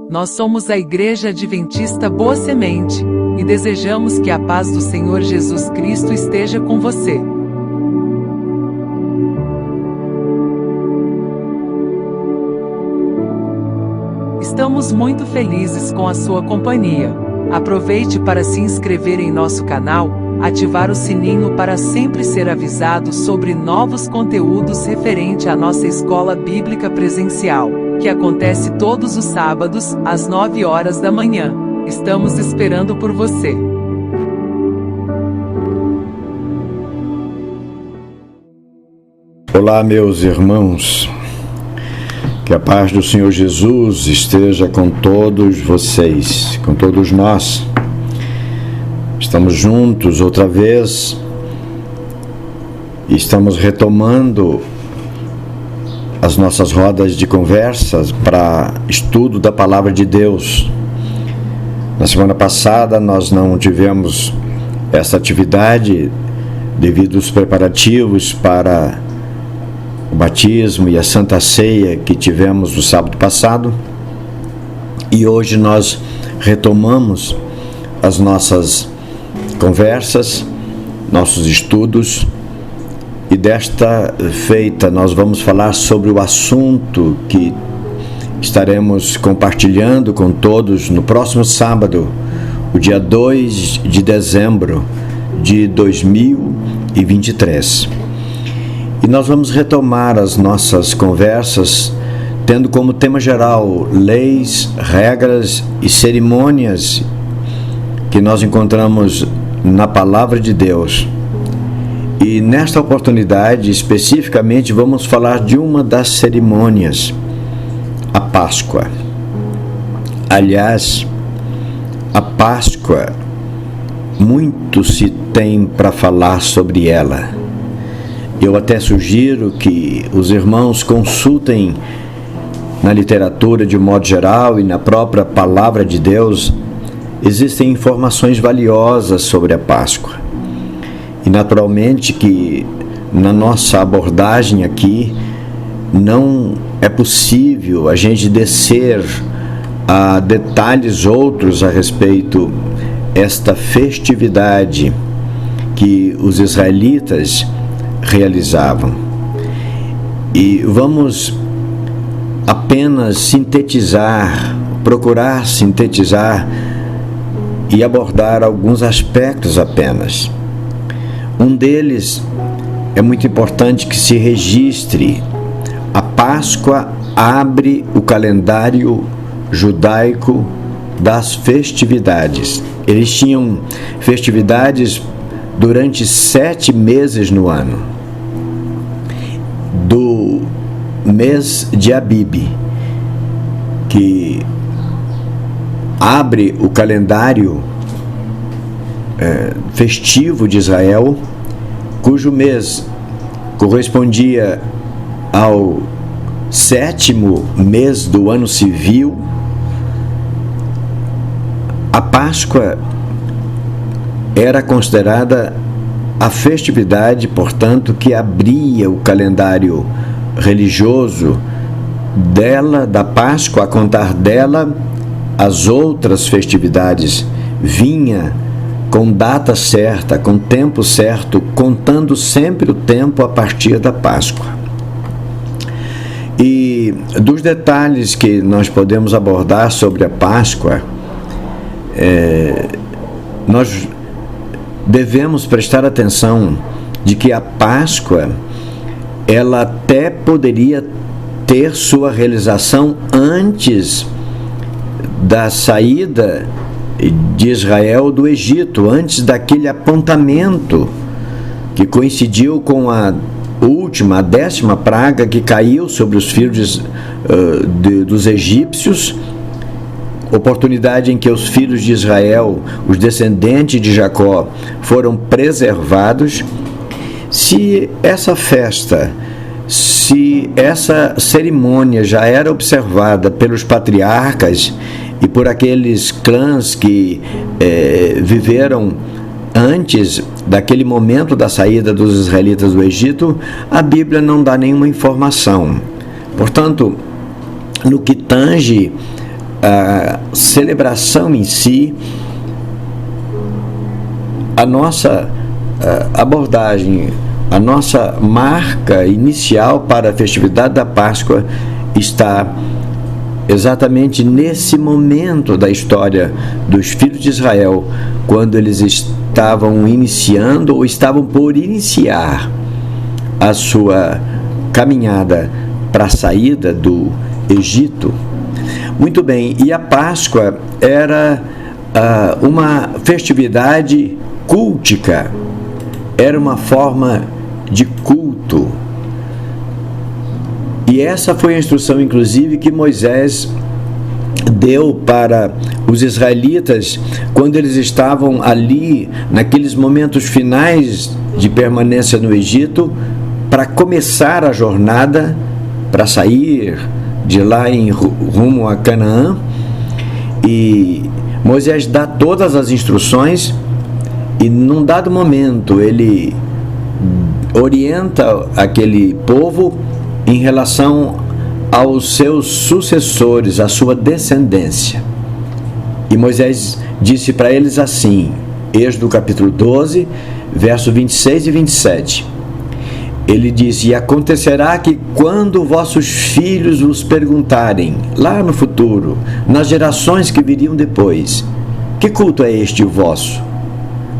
Nós somos a Igreja Adventista Boa Semente e desejamos que a paz do Senhor Jesus Cristo esteja com você. Estamos muito felizes com a sua companhia. Aproveite para se inscrever em nosso canal, ativar o sininho para sempre ser avisado sobre novos conteúdos referente à nossa escola bíblica presencial, que acontece todos os sábados, às 9 horas da manhã. Estamos esperando por você. Olá, meus irmãos. Que a paz do Senhor Jesus esteja com todos vocês, com todos nós. Estamos juntos outra vez e estamos retomando as nossas rodas de conversas para estudo da Palavra de Deus. Na semana passada nós não tivemos essa atividade devido aos preparativos para o batismo e a Santa Ceia que tivemos no sábado passado, e hoje nós retomamos as nossas conversas, nossos estudos, e desta feita nós vamos falar sobre o assunto que estaremos compartilhando com todos no próximo sábado, o dia 2 de dezembro de 2023. E nós vamos retomar as nossas conversas tendo como tema geral leis, regras e cerimônias que nós encontramos na Palavra de Deus. E nesta oportunidade, especificamente, vamos falar de uma das cerimônias, a Páscoa. Aliás, a Páscoa, muito se tem para falar sobre ela. Eu até sugiro que os irmãos consultem na literatura de um modo geral e na própria Palavra de Deus. Existem informações valiosas sobre a Páscoa. E naturalmente que na nossa abordagem aqui não é possível a gente descer a detalhes outros a respeito desta festividade que os israelitas realizavam. E vamos apenas sintetizar, procurar sintetizar e abordar alguns aspectos apenas. Um deles é muito importante que se registre. A Páscoa abre o calendário judaico das festividades. Eles tinham festividades durante 7 meses no ano. Do mês de Abib, que abre o calendário festivo de Israel, cujo mês correspondia ao 7º mês do ano civil. A Páscoa era considerada a festividade, portanto, que abria o calendário religioso dela, da Páscoa. A contar dela, as outras festividades vinha com data certa, com tempo certo, contando sempre o tempo a partir da Páscoa. E dos detalhes que nós podemos abordar sobre a Páscoa, nós devemos prestar atenção de que a Páscoa, ela até poderia ter sua realização antes da saída de Israel do Egito, antes daquele apontamento que coincidiu com a última, a 10ª praga que caiu sobre os filhos dos egípcios, oportunidade em que os filhos de Israel, os descendentes de Jacó, foram preservados. Se essa festa, se essa cerimônia já era observada pelos patriarcas e por aqueles clãs que viveram antes daquele momento da saída dos israelitas do Egito, a Bíblia não dá nenhuma informação. Portanto, no que tange a celebração em si, a nossa abordagem, a nossa marca inicial para a festividade da Páscoa está exatamente nesse momento da história dos filhos de Israel, quando eles estavam iniciando ou estavam por iniciar a sua caminhada para a saída do Egito. Muito bem, e a Páscoa era uma festividade cultica, era uma forma de culto. E essa foi a instrução, inclusive, que Moisés deu para os israelitas quando eles estavam ali, naqueles momentos finais de permanência no Egito, para começar a jornada, para sair de lá em rumo a Canaã. E Moisés dá todas as instruções e, num dado momento, ele orienta aquele povo em relação aos seus sucessores, à sua descendência. E Moisés disse para eles assim, Êxodo capítulo 12, verso 26 e 27. Ele diz: e acontecerá que quando vossos filhos vos perguntarem, lá no futuro, nas gerações que viriam depois, que culto é este o vosso?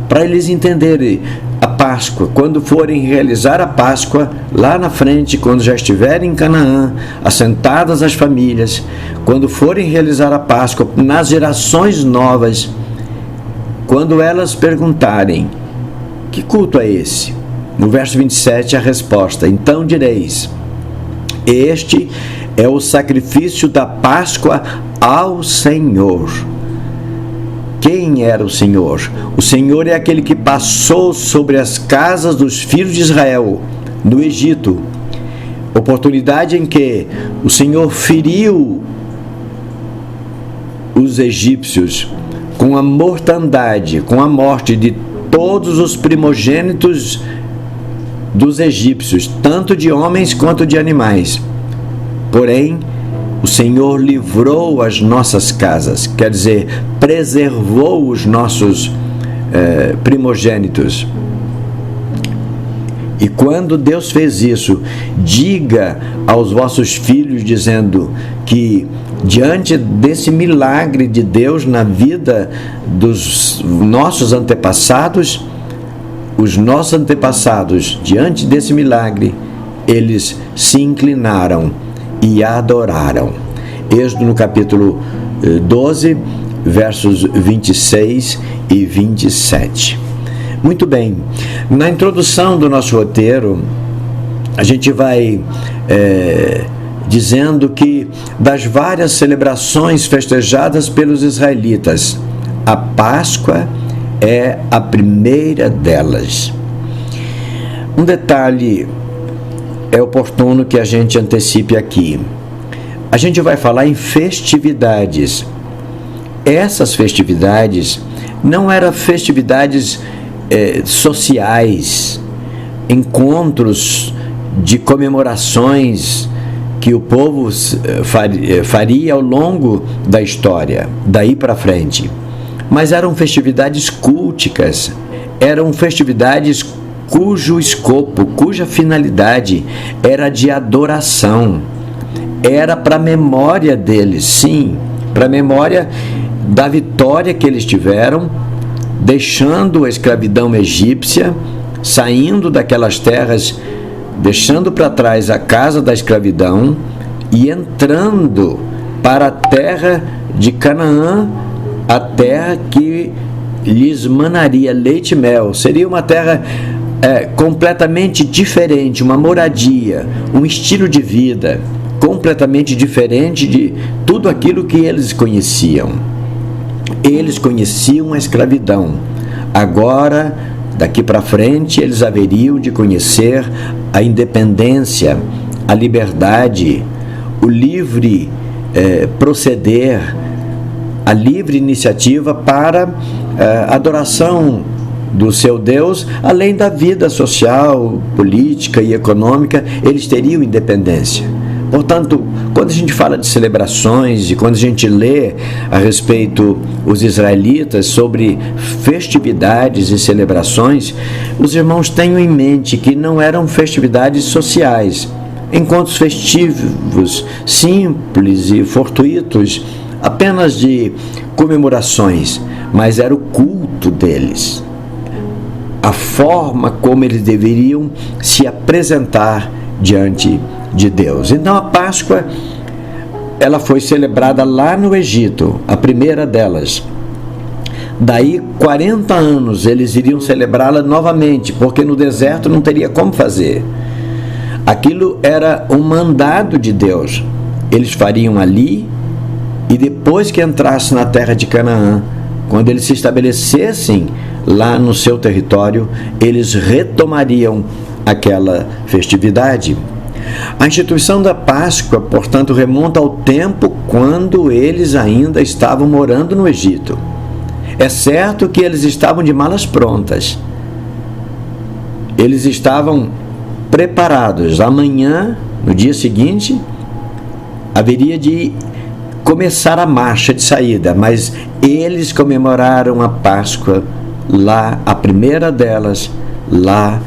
Para eles entenderem a Páscoa, quando forem realizar a Páscoa, lá na frente, quando já estiverem em Canaã, assentadas as famílias, quando forem realizar a Páscoa, nas gerações novas, quando elas perguntarem, que culto é esse? No verso 27, a resposta: então direis, este é o sacrifício da Páscoa ao Senhor. Quem era o Senhor? O Senhor é aquele que passou sobre as casas dos filhos de Israel, no Egito, oportunidade em que o Senhor feriu os egípcios com a mortandade, com a morte de todos os primogênitos dos egípcios, tanto de homens quanto de animais. Porém, o Senhor livrou as nossas casas, quer dizer, preservou os nossos primogênitos. E quando Deus fez isso, diga aos vossos filhos, dizendo que diante desse milagre de Deus na vida dos nossos antepassados, os nossos antepassados, diante desse milagre, eles se inclinaram e adoraram. Êxodo no capítulo 12, versos 26 e 27. Muito bem, na introdução do nosso roteiro, a gente vai dizendo que das várias celebrações festejadas pelos israelitas, a Páscoa é a primeira delas. Um detalhe é oportuno que a gente antecipe aqui. A gente vai falar em festividades. Essas festividades não eram festividades sociais, encontros de comemorações que o povo faria ao longo da história, daí para frente. Mas eram festividades culticas, eram festividades cujo escopo, cuja finalidade era de adoração, era para a memória deles, sim, para a memória da vitória que eles tiveram, deixando a escravidão egípcia, saindo daquelas terras, deixando para trás a casa da escravidão e entrando para a terra de Canaã, a terra que lhes manaria leite e mel. Seria uma terra completamente diferente, uma moradia, um estilo de vida completamente diferente de tudo aquilo que eles conheciam. Eles conheciam a escravidão. Agora, daqui para frente, eles haveriam de conhecer a independência, a liberdade, o livre proceder, a livre iniciativa para a adoração do seu Deus, além da vida social, política e econômica. Eles teriam independência. Portanto, quando a gente fala de celebrações e quando a gente lê a respeito os israelitas sobre festividades e celebrações, os irmãos tenham em mente que não eram festividades sociais, encontros festivos, simples e fortuitos, apenas de comemorações, mas era o culto deles, a forma como eles deveriam se apresentar diante de Deus. Então a Páscoa, ela foi celebrada lá no Egito, a primeira delas. Daí 40 anos eles iriam celebrá-la novamente, porque no deserto não teria como fazer. Aquilo era um mandado de Deus. Eles fariam ali e depois que entrassem na terra de Canaã, quando eles se estabelecessem lá no seu território, eles retomariam aquela festividade. A instituição da Páscoa, portanto, remonta ao tempo quando eles ainda estavam morando no Egito. É certo que eles estavam de malas prontas. Eles estavam preparados. Amanhã, no dia seguinte, haveria de começar a marcha de saída, mas eles comemoraram a Páscoa lá, a primeira delas, lá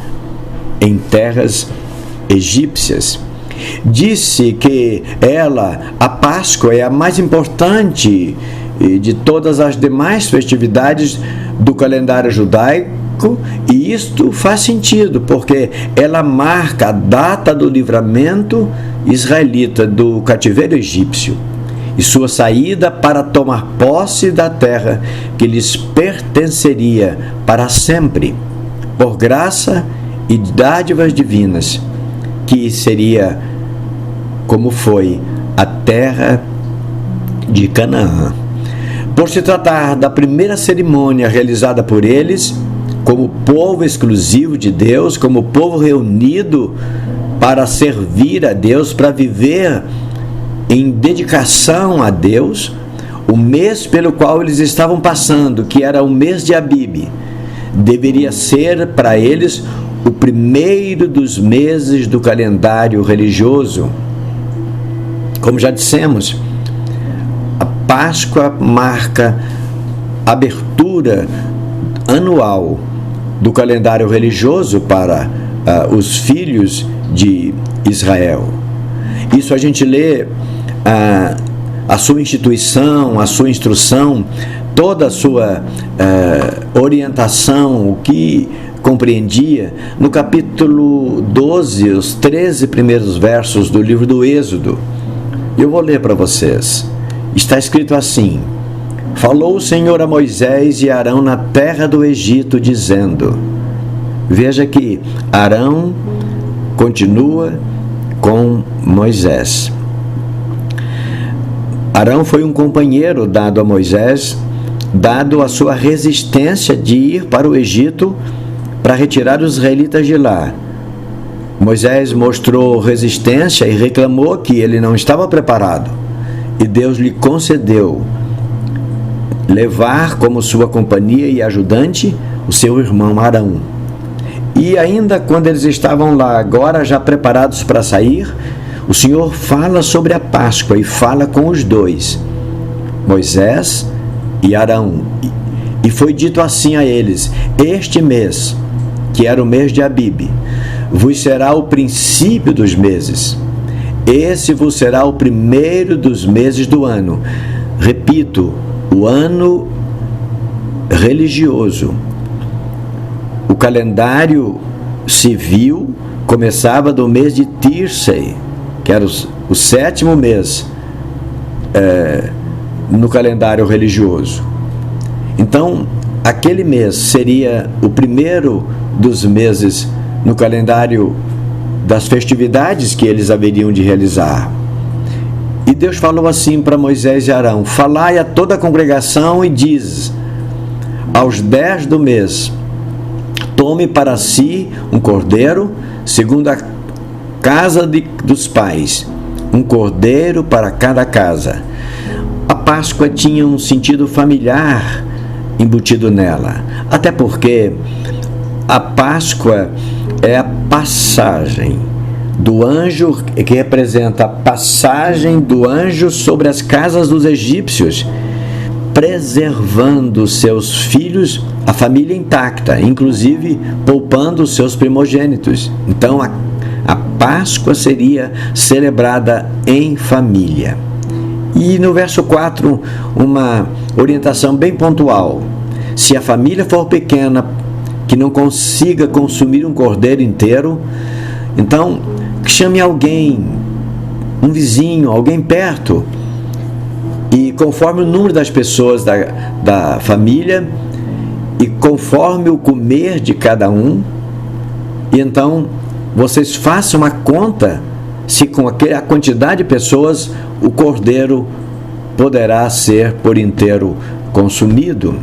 em terras egípcias. Disse que a Páscoa, é a mais importante de todas as demais festividades do calendário judaico, e isto faz sentido, porque ela marca a data do livramento israelita do cativeiro egípcio e sua saída para tomar posse da terra que lhes pertenceria para sempre, por graça e dádivas divinas, que seria como foi a terra de Canaã. Por se tratar da primeira cerimônia realizada por eles, como povo exclusivo de Deus, como povo reunido para servir a Deus, para viver em dedicação a Deus, o mês pelo qual eles estavam passando, que era o mês de Abib, deveria ser para eles o primeiro dos meses do calendário religioso. Como já dissemos, a Páscoa marca a abertura anual do calendário religioso para os filhos de Israel. Isso a gente lê a sua instituição, a sua instrução, toda a sua orientação, o que compreendia, no capítulo 12, os 13 primeiros versos do livro do Êxodo. Eu vou ler para vocês. Está escrito assim: falou o Senhor a Moisés e Arão na terra do Egito, dizendo... Veja que Arão continua com Moisés. Arão foi um companheiro dado a Moisés, dado a sua resistência de ir para o Egito para retirar os israelitas de lá. Moisés mostrou resistência e reclamou que ele não estava preparado, e Deus lhe concedeu levar como sua companhia e ajudante o seu irmão Arão. E ainda quando eles estavam lá, agora já preparados para sair, o Senhor fala sobre a Páscoa e fala com os dois, Moisés e Arão. E foi dito assim a eles: este mês, que era o mês de Abib, vos será o princípio dos meses. Esse vos será o primeiro dos meses do ano. Repito, o ano religioso. O calendário civil começava do mês de Tirsei, que era o sétimo mês no calendário religioso. Então, aquele mês seria o primeiro dos meses no calendário das festividades que eles haveriam de realizar. E Deus falou assim para Moisés e Arão: falai a toda a congregação e diz: aos 10 do mês, tome para si um cordeiro, segundo a casa dos pais, um cordeiro para cada casa. A Páscoa tinha um sentido familiar embutido nela, até porque a Páscoa é a passagem do anjo, que representa a passagem do anjo sobre as casas dos egípcios, preservando seus filhos, a família intacta, inclusive poupando os seus primogênitos. Então a Páscoa seria celebrada em família. E no verso 4, uma orientação bem pontual: se a família for pequena, que não consiga consumir um cordeiro inteiro, então chame alguém, um vizinho, alguém perto, e conforme o número das pessoas da família e conforme o comer de cada um, e então vocês façam uma conta se com a quantidade de pessoas o cordeiro poderá ser por inteiro consumido.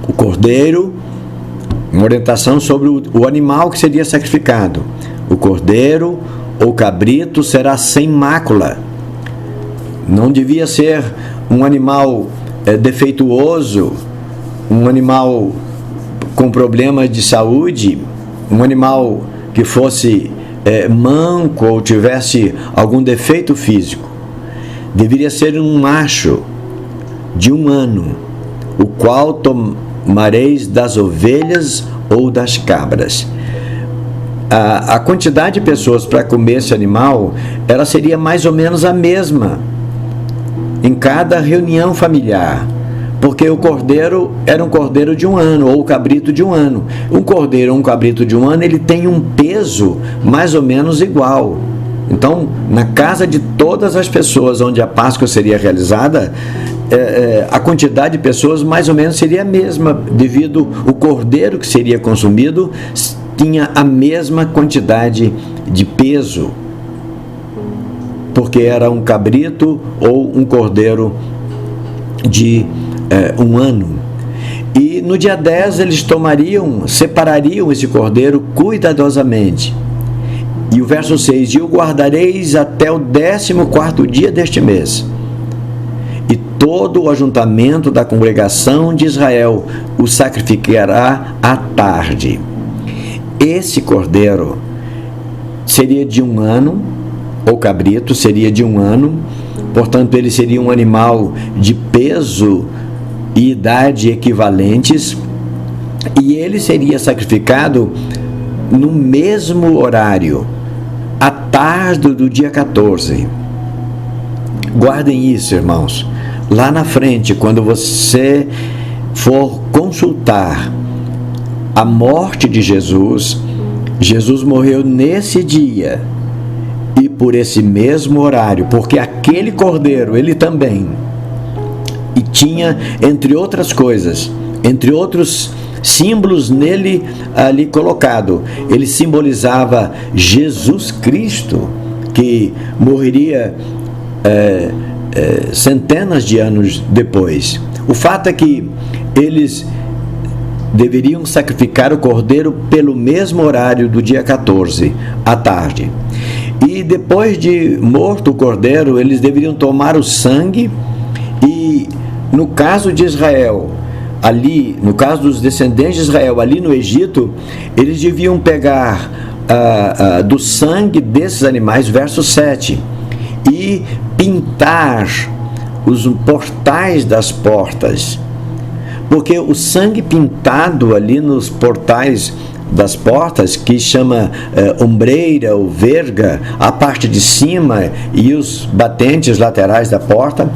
O cordeiro, uma orientação sobre o animal que seria sacrificado. O cordeiro ou cabrito será sem mácula. Não devia ser um animal defeituoso, um animal com problemas de saúde, um animal que fosse manco ou tivesse algum defeito físico. Deveria ser um macho de 1 ano, o qual tomareis das ovelhas ou das cabras. A quantidade de pessoas para comer esse animal, ela seria mais ou menos a mesma em cada reunião familiar, porque o cordeiro era um cordeiro de 1 ano, ou o cabrito de 1 ano. Um cordeiro ou um cabrito de 1 ano, ele tem um peso mais ou menos igual. Então, na casa de todas as pessoas onde a Páscoa seria realizada, a quantidade de pessoas mais ou menos seria a mesma, devido o cordeiro que seria consumido tinha a mesma quantidade de peso, porque era um cabrito ou um cordeiro de 1 ano. E no dia 10 eles separariam esse cordeiro cuidadosamente. E o verso 6: e o guardareis até o 14º dia deste mês. E todo o ajuntamento da congregação de Israel o sacrificará à tarde. Esse cordeiro seria de 1 ano, ou cabrito seria de 1 ano, portanto ele seria um animal de peso e idade equivalentes, e ele seria sacrificado no mesmo horário, à tarde do dia 14. Guardem isso, irmãos. Lá na frente, quando você for consultar a morte de Jesus, Jesus morreu nesse dia e por esse mesmo horário, porque aquele cordeiro, ele também, e tinha, entre outras coisas, entre outros símbolos nele ali colocado, ele simbolizava Jesus Cristo, que morreria centenas de anos depois. O fato é que eles deveriam sacrificar o cordeiro pelo mesmo horário do dia 14, à tarde. E depois de morto o cordeiro, eles deveriam tomar o sangue e, no caso de Israel, ali, no caso dos descendentes de Israel, ali no Egito, eles deviam pegar do sangue desses animais, verso 7, e pintar os portais das portas, porque o sangue pintado ali nos portais das portas, que chama ombreira ou verga, a parte de cima e os batentes laterais da porta,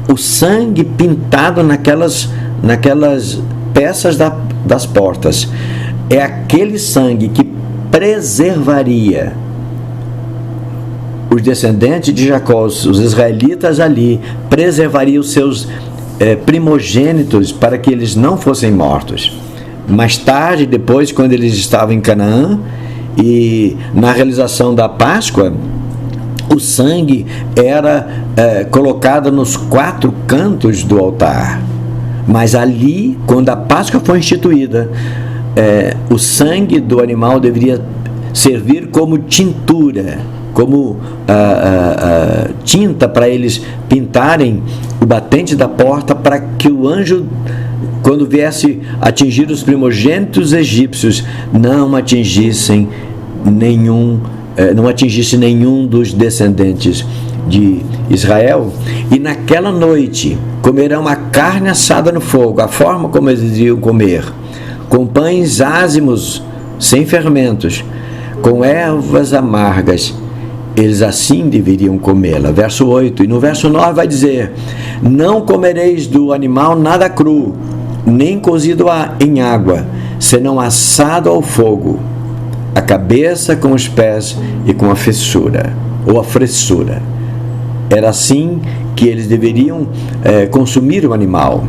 o sangue pintado naquelas peças das portas, é aquele sangue que preservaria os descendentes de Jacó, os israelitas ali, preservariam os seus primogênitos para que eles não fossem mortos. Mais tarde, depois, quando eles estavam em Canaã e na realização da Páscoa, o sangue era colocado nos 4 cantos do altar. Mas ali, quando a Páscoa foi instituída, o sangue do animal deveria servir como tintura, como tinta para eles pintarem o batente da porta, para que o anjo, quando viesse atingir os primogênitos egípcios, não atingissem nenhum não atingisse nenhum dos descendentes de Israel. E naquela noite comerão a carne assada no fogo, a forma como eles iam comer, com pães ázimos, sem fermentos, com ervas amargas. Eles assim deveriam comê-la. Verso 8. E no verso 9 vai dizer: não comereis do animal nada cru, nem cozido em água, senão assado ao fogo, a cabeça com os pés e com a fissura, ou a fressura. Era assim que eles deveriam consumir o animal.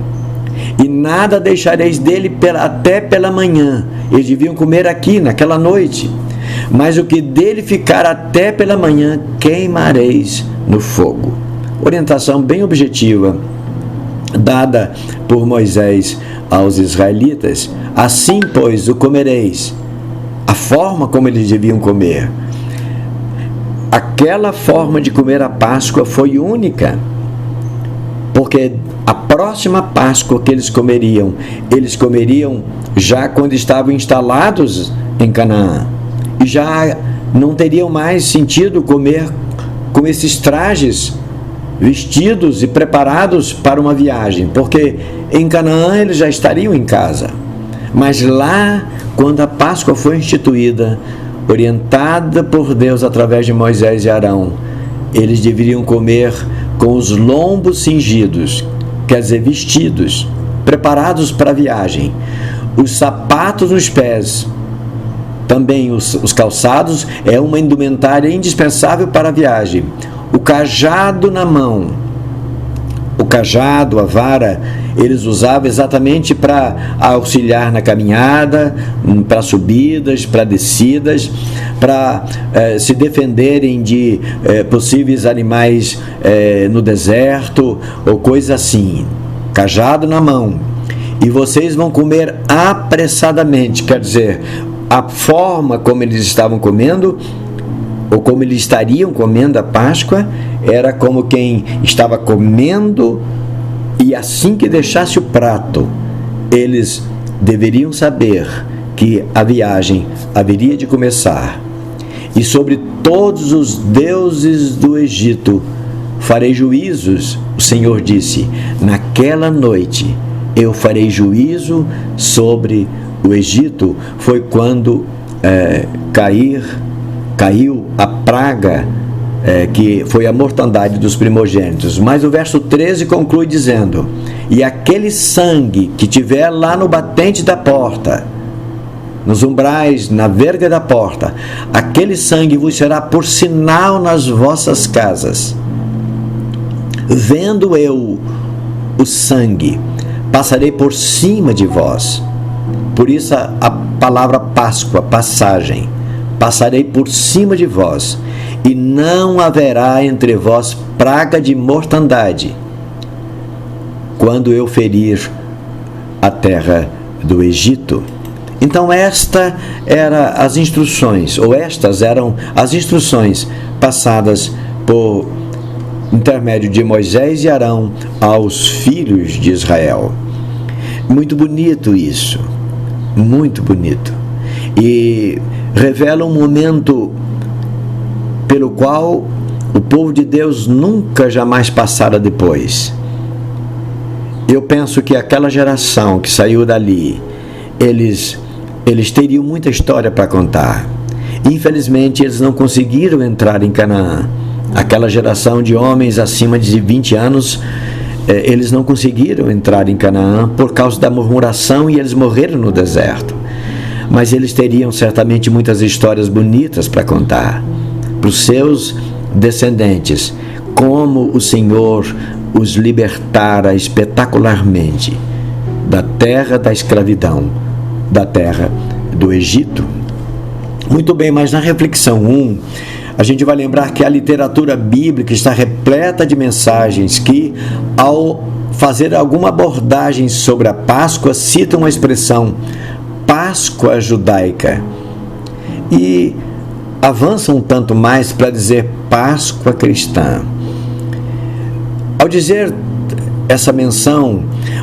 E nada deixareis dele até pela manhã. Eles deviam comer aqui, naquela noite. Mas o que dele ficar até pela manhã, queimareis no fogo. Orientação bem objetiva, dada por Moisés aos israelitas. Assim, pois, o comereis. A forma como eles deviam comer. Aquela forma de comer a Páscoa foi única, porque a próxima Páscoa que eles comeriam já quando estavam instalados em Canaã. E já não teriam mais sentido comer com esses trajes vestidos e preparados para uma viagem, porque em Canaã eles já estariam em casa. Mas lá, quando a Páscoa foi instituída, orientada por Deus através de Moisés e Arão, eles deveriam comer com os lombos cingidos, quer dizer, vestidos, preparados para a viagem, os sapatos nos pés, também os calçados, é uma indumentária indispensável para a viagem, o cajado na mão. O cajado, a vara, eles usavam exatamente para auxiliar na caminhada, para subidas, para descidas, para se defenderem de possíveis animais no deserto, ou coisa assim. Cajado na mão. E vocês vão comer apressadamente, quer dizer, a forma como eles estavam comendo, ou como eles estariam comendo a Páscoa, era como quem estava comendo, e assim que deixasse o prato, eles deveriam saber que a viagem haveria de começar. E sobre todos os deuses do Egito farei juízos, o Senhor disse, naquela noite eu farei juízo sobre o Egito. Foi quando caiu a praga, que foi a mortandade dos primogênitos. Mas o verso 13 conclui dizendo: e aquele sangue que tiver lá no batente da porta, nos umbrais, na verga da porta, aquele sangue vos será por sinal nas vossas casas. Vendo eu o sangue, passarei por cima de vós. Por isso a palavra Páscoa, passagem. Passarei por cima de vós, e não haverá entre vós praga de mortandade, quando eu ferir a terra do Egito. Então estas eram as instruções passadas por intermédio de Moisés e Arão aos filhos de Israel. Muito bonito isso, muito bonito. E revela um momento pelo qual o povo de Deus nunca jamais passara depois. Eu penso que aquela geração que saiu dali, eles teriam muita história para contar. Infelizmente, eles não conseguiram entrar em Canaã. Aquela geração de homens acima de 20 anos, eles não conseguiram entrar em Canaã por causa da murmuração, e eles morreram no deserto. Mas eles teriam certamente muitas histórias bonitas para contar para os seus descendentes, como o Senhor os libertara espetacularmente da terra da escravidão, da terra do Egito. Muito bem, mas na reflexão 1, a gente vai lembrar que a literatura bíblica está repleta de mensagens que, ao fazer alguma abordagem sobre a Páscoa, citam a expressão Páscoa judaica, e avançam um tanto mais para dizer Páscoa cristã. Ao dizer essa menção,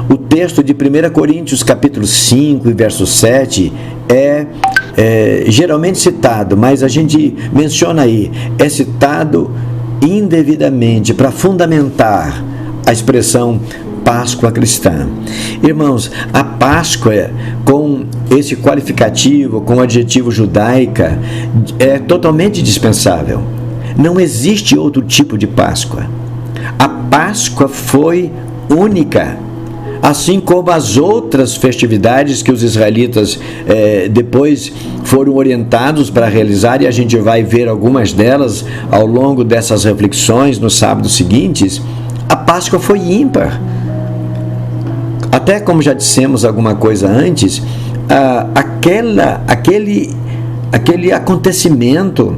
o texto de 1 Coríntios capítulo 5 e verso 7 é geralmente citado, mas a gente menciona aí, é citado indevidamente para fundamentar a expressão Páscoa cristã. Irmãos, a Páscoa, com esse qualificativo, com o adjetivo judaica, é totalmente dispensável. Não existe outro tipo de Páscoa. A Páscoa foi única, assim como as outras festividades que os israelitas depois foram orientados para realizar, e a gente vai ver algumas delas ao longo dessas reflexões nos sábados seguintes. A Páscoa foi ímpar. Até como já dissemos alguma coisa antes, aquele acontecimento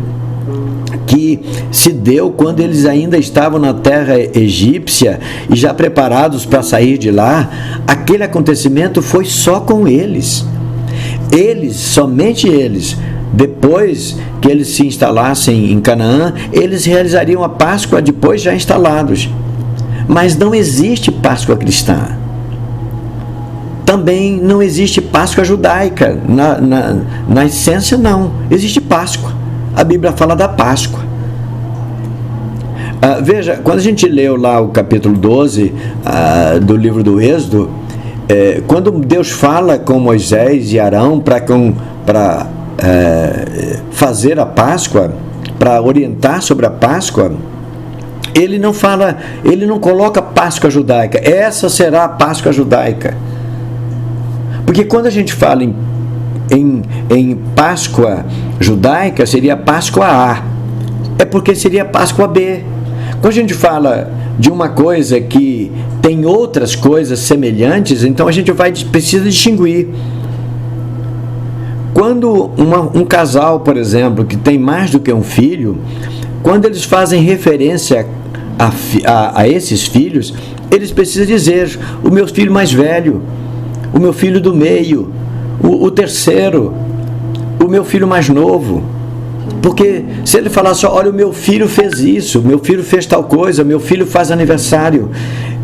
que se deu quando eles ainda estavam na terra egípcia e já preparados para sair de lá, aquele acontecimento foi só com eles. Eles, somente eles, depois que eles se instalassem em Canaã, eles realizariam a Páscoa depois já instalados. Mas não existe Páscoa cristã. Também não existe Páscoa judaica. Na essência, não. Existe Páscoa. A Bíblia fala da Páscoa. Veja, quando a gente leu lá o capítulo 12 do livro do Êxodo, quando Deus fala com Moisés e Arão para fazer a Páscoa, para orientar sobre a Páscoa, ele não coloca Páscoa judaica. Essa será a Páscoa judaica. Porque quando a gente fala em Páscoa judaica, seria Páscoa A. É porque seria Páscoa B. Quando a gente fala de uma coisa que tem outras coisas semelhantes, então a gente precisa distinguir. Quando um casal, por exemplo, que tem mais do que um filho, quando eles fazem referência a esses filhos, eles precisam dizer: o meu filho mais velho, o meu filho do meio, o terceiro, o meu filho mais novo. Porque se ele falar só: olha, o meu filho fez isso, meu filho fez tal coisa, meu filho faz aniversário,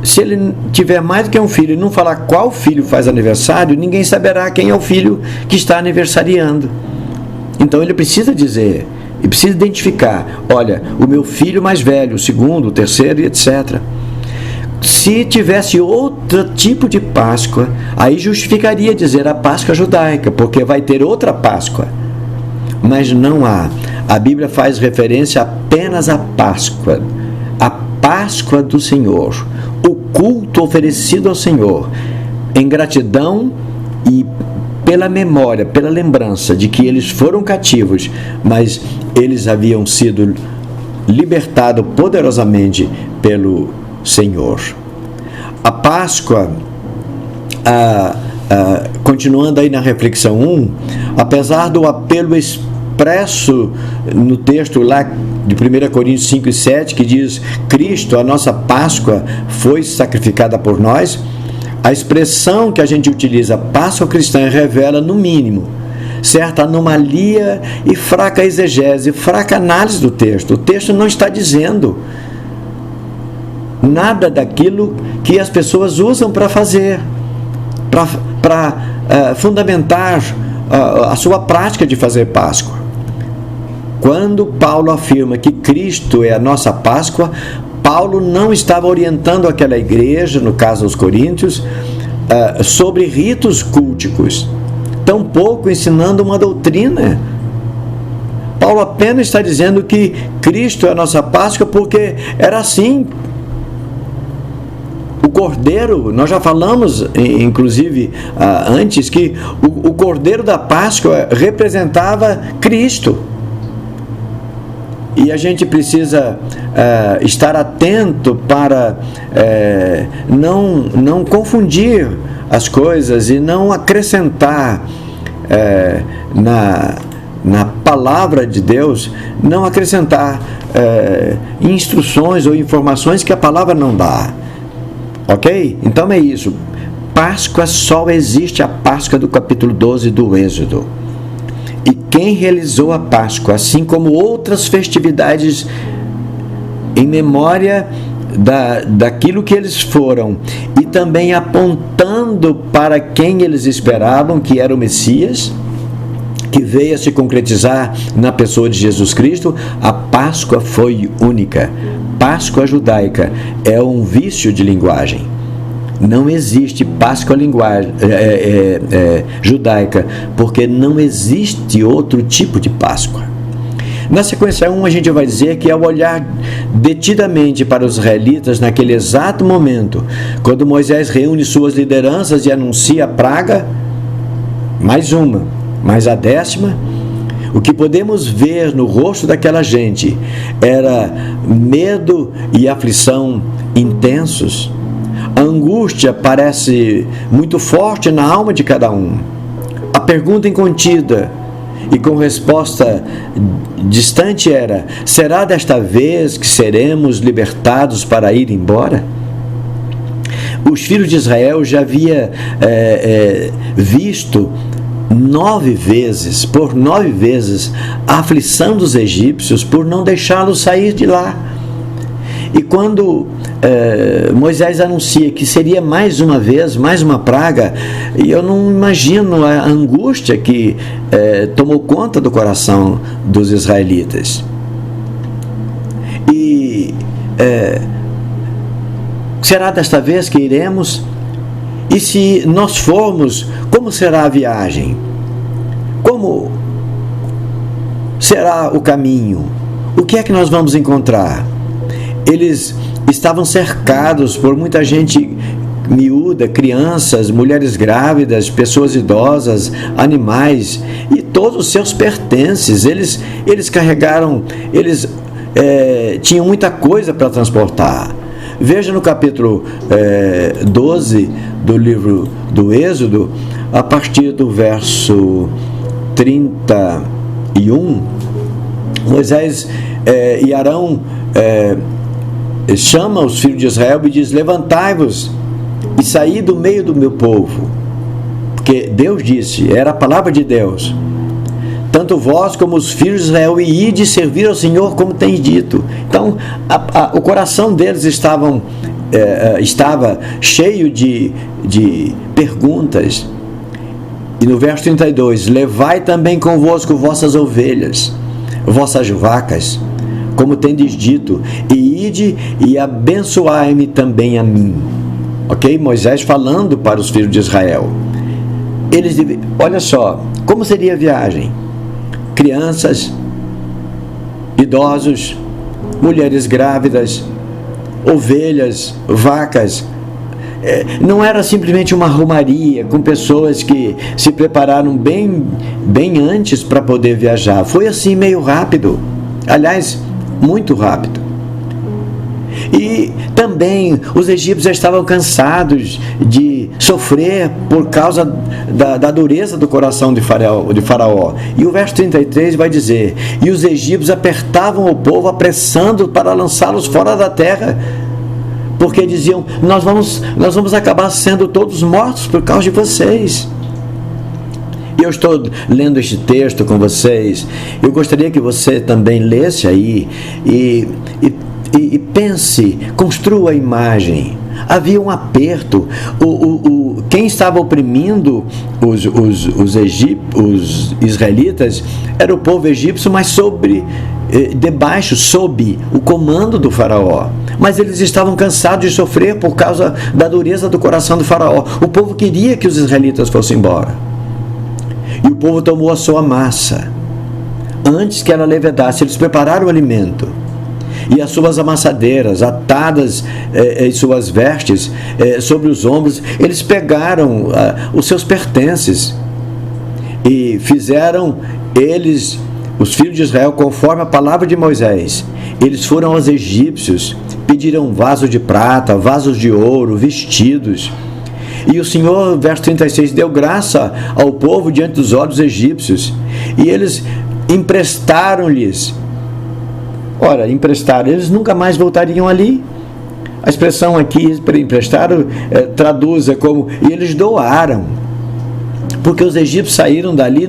se ele tiver mais do que um filho e não falar qual filho faz aniversário, ninguém saberá quem é o filho que está aniversariando. Então ele precisa dizer, e precisa identificar: olha, o meu filho mais velho, o segundo, o terceiro, etc. Se tivesse outro tipo de Páscoa, aí justificaria dizer a Páscoa judaica, porque vai ter outra Páscoa. Mas não há. A Bíblia faz referência apenas à Páscoa, a Páscoa do Senhor, o culto oferecido ao Senhor, em gratidão e pela memória, pela lembrança de que eles foram cativos, mas eles haviam sido libertados poderosamente pelo Senhor. A Páscoa, continuando aí na reflexão 1, apesar do apelo expresso no texto lá de 1 Coríntios 5 e 7, que diz: Cristo, a nossa Páscoa, foi sacrificada por nós, a expressão que a gente utiliza, Páscoa cristã, revela, no mínimo, certa anomalia e fraca exegese, fraca análise do texto. O texto não está dizendo nada daquilo que as pessoas usam para fazer, para fundamentar a sua prática de fazer Páscoa. Quando Paulo afirma que Cristo é a nossa Páscoa, Paulo não estava orientando aquela igreja, no caso os coríntios, sobre ritos culticos, tampouco ensinando uma doutrina. Paulo apenas está dizendo que Cristo é a nossa Páscoa porque era assim. O Cordeiro, nós já falamos, inclusive, antes, que o Cordeiro da Páscoa representava Cristo. E a gente precisa estar atento para não confundir as coisas e não acrescentar na palavra de Deus, não acrescentar instruções ou informações que a palavra não dá. Ok? Então é isso. Páscoa, só existe a Páscoa do capítulo 12 do Êxodo. E quem realizou a Páscoa, assim como outras festividades em memória daquilo que eles foram, e também apontando para quem eles esperavam, que era o Messias, que veio a se concretizar na pessoa de Jesus Cristo, a Páscoa foi única. Páscoa judaica é um vício de linguagem. Não existe Páscoa judaica, porque não existe outro tipo de Páscoa. Na sequência 1, a gente vai dizer que ao olhar detidamente para os israelitas naquele exato momento, quando Moisés reúne suas lideranças e anuncia a praga, mais uma, mais a 10ª, o que podemos ver no rosto daquela gente era medo e aflição intensos. A angústia parece muito forte na alma de cada um. A pergunta incontida e com resposta distante era: será desta vez que seremos libertados para ir embora? Os filhos de Israel já havia visto 9 vezes, por 9 vezes, a aflição dos egípcios por não deixá-los sair de lá. E quando Moisés anuncia que seria mais uma vez, mais uma praga, e eu não imagino a angústia que tomou conta do coração dos israelitas. E será desta vez que iremos? E se nós formos, como será a viagem? Como será o caminho? O que é que nós vamos encontrar? Eles estavam cercados por muita gente miúda, crianças, mulheres grávidas, pessoas idosas, animais e todos os seus pertences. Eles carregaram, tinham muita coisa para transportar. Veja no capítulo 12 do livro do Êxodo, a partir do verso 31, Moisés e Arão chama os filhos de Israel e diz: levantai-vos e saí do meio do meu povo. Porque Deus disse, era a palavra de Deus: tanto vós como os filhos de Israel, e ide servir ao Senhor como tem dito. Então, o coração deles estava cheio de perguntas. E no verso 32, levai também convosco vossas ovelhas, vossas vacas, como tendes dito, e ide e abençoai-me também a mim. Ok? Moisés falando para os filhos de Israel. Olha só, como seria a viagem? Crianças, idosos, mulheres grávidas, ovelhas, vacas. Não era simplesmente uma romaria com pessoas que se prepararam bem antes para poder viajar. Foi assim meio rápido. Aliás, muito rápido. E também os egípcios já estavam cansados de sofrer por causa da dureza do coração de Faraó. E o verso 33 vai dizer: e os egípcios apertavam o povo, apressando para lançá-los fora da terra, porque diziam: nós vamos acabar sendo todos mortos por causa de vocês. E eu estou lendo este texto com vocês. Eu gostaria que você também lesse aí e pense, construa a imagem. Havia um aperto. Quem estava oprimindo os israelitas era o povo egípcio, mas debaixo, sob o comando do faraó. Mas eles estavam cansados de sofrer por causa da dureza do coração do faraó. O povo queria que os israelitas fossem embora. E o povo tomou a sua massa. Antes que ela levedasse, eles prepararam o alimento. E as suas amassadeiras, atadas em suas vestes, sobre os ombros, eles pegaram os seus pertences e fizeram eles, os filhos de Israel, conforme a palavra de Moisés. Eles foram aos egípcios, pediram vasos de prata, vasos de ouro, vestidos. E o Senhor, verso 36, deu graça ao povo diante dos olhos egípcios. E eles emprestaram-lhes. Ora, emprestaram, eles nunca mais voltariam ali. A expressão aqui, emprestaram, traduz como, e eles doaram. Porque os egípcios saíram dali,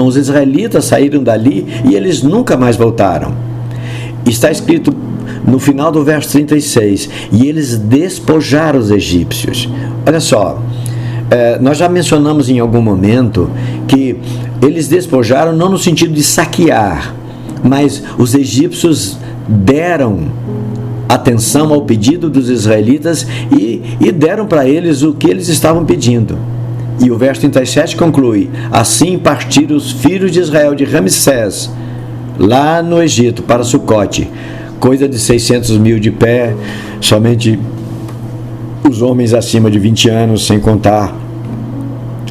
os israelitas saíram dali e eles nunca mais voltaram. Está escrito no final do verso 36, e eles despojaram os egípcios. Olha só, nós já mencionamos em algum momento que eles despojaram não no sentido de saquear, mas os egípcios deram atenção ao pedido dos israelitas e deram para eles o que eles estavam pedindo. E o verso 37 conclui: assim partiram os filhos de Israel de Ramsés, lá no Egito, para Sucote, coisa de 600 mil de pé, somente os homens acima de 20 anos, sem contar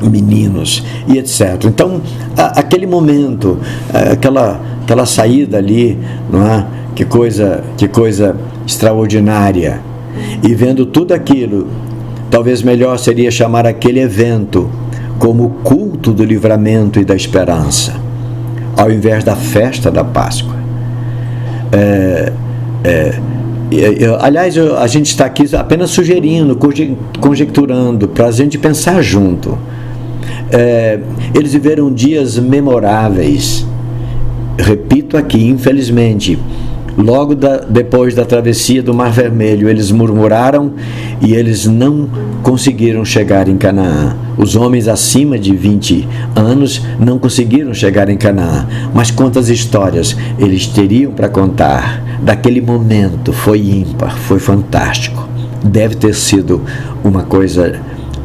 meninos e etc. Então, aquele momento, aquela saída ali, não é? Que coisa extraordinária. E vendo tudo aquilo, talvez melhor seria chamar aquele evento como o culto do livramento e da esperança, ao invés da festa da Páscoa. Aliás, a gente está aqui apenas sugerindo, conjecturando, para a gente pensar junto. Eles viveram dias memoráveis. Repito aqui, infelizmente, logo depois da travessia do Mar Vermelho, eles murmuraram e eles não conseguiram chegar em Canaã. Os homens acima de 20 anos não conseguiram chegar em Canaã. Mas quantas histórias eles teriam para contar daquele momento? Foi ímpar, foi fantástico. Deve ter sido uma coisa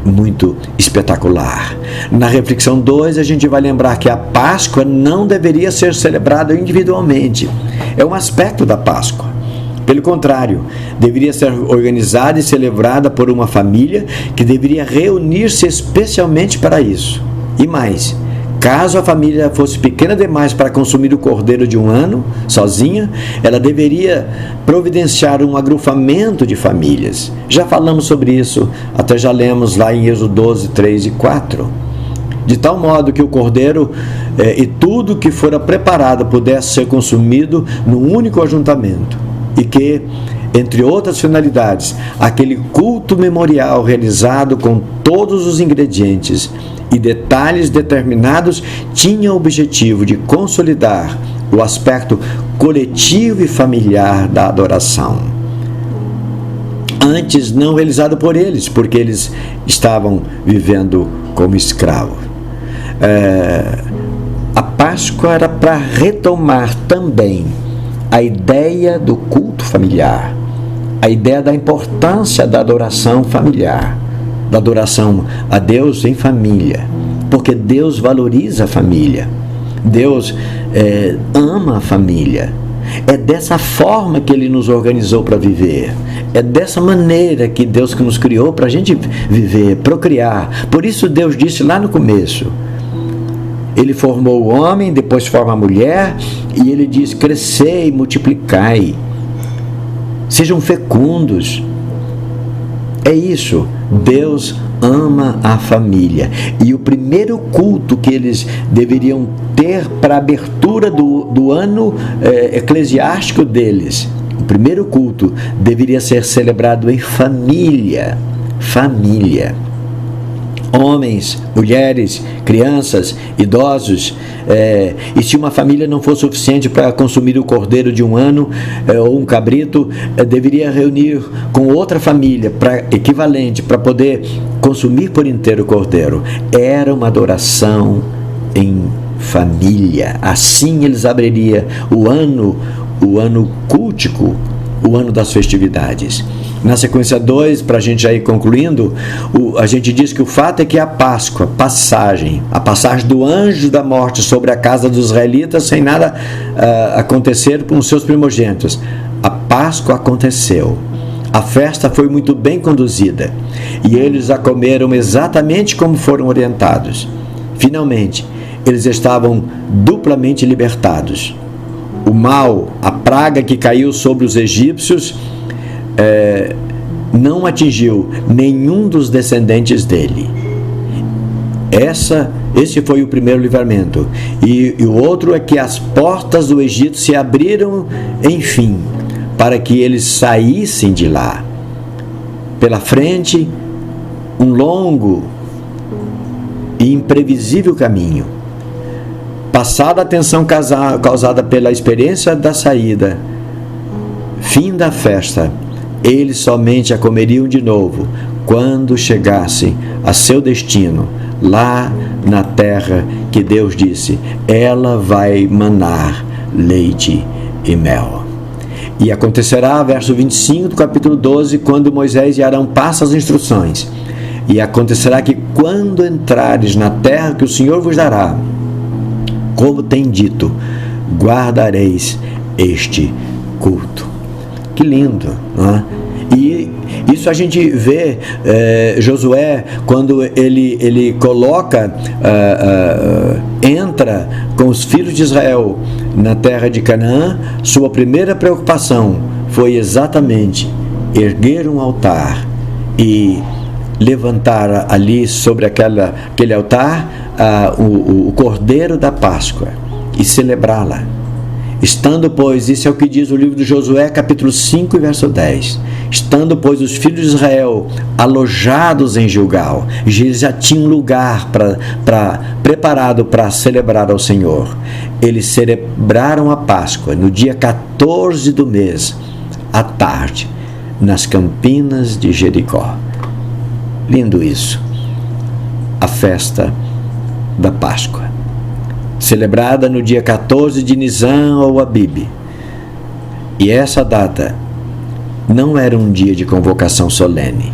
muito espetacular. Na reflexão 2, a gente vai lembrar que a Páscoa não deveria ser celebrada individualmente. É um aspecto da Páscoa. Pelo contrário, deveria ser organizada e celebrada por uma família que deveria reunir-se especialmente para isso. E mais, caso a família fosse pequena demais para consumir o cordeiro de um ano, sozinha, ela deveria providenciar um agrupamento de famílias. Já falamos sobre isso, até já lemos lá em Êxodo 12, 3 e 4. De tal modo que o cordeiro e tudo que fora preparado pudesse ser consumido num único ajuntamento. E que, entre outras finalidades, aquele culto memorial realizado com todos os ingredientes e detalhes determinados tinha o objetivo de consolidar o aspecto coletivo e familiar da adoração. Antes não realizado por eles, porque eles estavam vivendo como escravos. A Páscoa era para retomar também a ideia do culto familiar, a ideia da importância da adoração familiar, da adoração a Deus em família, porque Deus valoriza a família, Deus ama a família. É dessa forma que Ele nos organizou para viver, é dessa maneira que Deus que nos criou para a gente viver, procriar. Por isso Deus disse lá no começo, Ele formou o homem, depois forma a mulher, e Ele diz: crescei, multiplicai, sejam fecundos. É isso, Deus ama a família. E o primeiro culto que eles deveriam ter para a abertura do ano eclesiástico deles, o primeiro culto deveria ser celebrado em família. Família. Homens, mulheres, crianças, idosos, e se uma família não for suficiente para consumir o cordeiro de um ano ou um cabrito, deveria reunir com outra família equivalente para poder consumir por inteiro o cordeiro. Era uma adoração em família. Assim eles abririam o ano cultico, o ano das festividades. Na sequência 2, para a gente já ir concluindo, a gente diz que o fato é que a Páscoa, a passagem do anjo da morte sobre a casa dos israelitas sem nada acontecer com os seus primogênitos. A Páscoa aconteceu. A festa foi muito bem conduzida e eles a comeram exatamente como foram orientados. Finalmente, eles estavam duplamente libertados. O mal, a praga que caiu sobre os egípcios, não atingiu nenhum dos descendentes dele. Esse foi o primeiro livramento. E o outro é que as portas do Egito se abriram, enfim, para que eles saíssem de lá. Pela frente, um longo e imprevisível caminho. Passada a tensão causada pela experiência da saída, fim da festa, eles somente a comeriam de novo quando chegassem a seu destino, lá na terra que Deus disse, ela vai manar leite e mel. E acontecerá, verso 25 do capítulo 12, quando Moisés e Arão passam as instruções. E acontecerá que quando entrares na terra que o Senhor vos dará, como tem dito, guardareis este culto. Que lindo, não é? E isso a gente vê Josué, quando ele coloca, entra com os filhos de Israel na terra de Canaã, sua primeira preocupação foi exatamente erguer um altar e levantar ali sobre aquele altar o cordeiro da Páscoa e celebrá-la. Estando, pois, isso é o que diz o livro de Josué, capítulo 5, verso 10. Estando, pois, os filhos de Israel alojados em Gilgal, eles já tinham lugar preparado para celebrar ao Senhor. Eles celebraram a Páscoa no dia 14 do mês, à tarde, nas campinas de Jericó. Lindo isso. A festa da Páscoa, celebrada no dia 14 de Nisan ou Abib. E essa data não era um dia de convocação solene,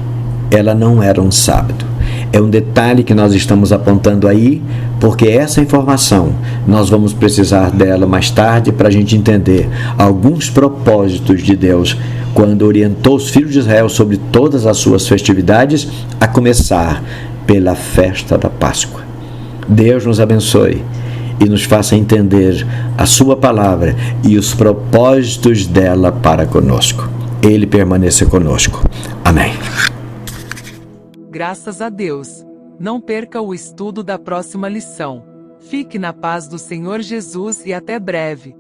ela não era um sábado. É um detalhe que nós estamos apontando aí, porque essa informação nós vamos precisar dela mais tarde para a gente entender alguns propósitos de Deus quando orientou os filhos de Israel sobre todas as suas festividades, a começar pela festa da Páscoa. Deus nos abençoe e nos faça entender a sua palavra e os propósitos dela para conosco. Ele permaneça conosco. Amém. Graças a Deus. Não perca o estudo da próxima lição. Fique na paz do Senhor Jesus e até breve.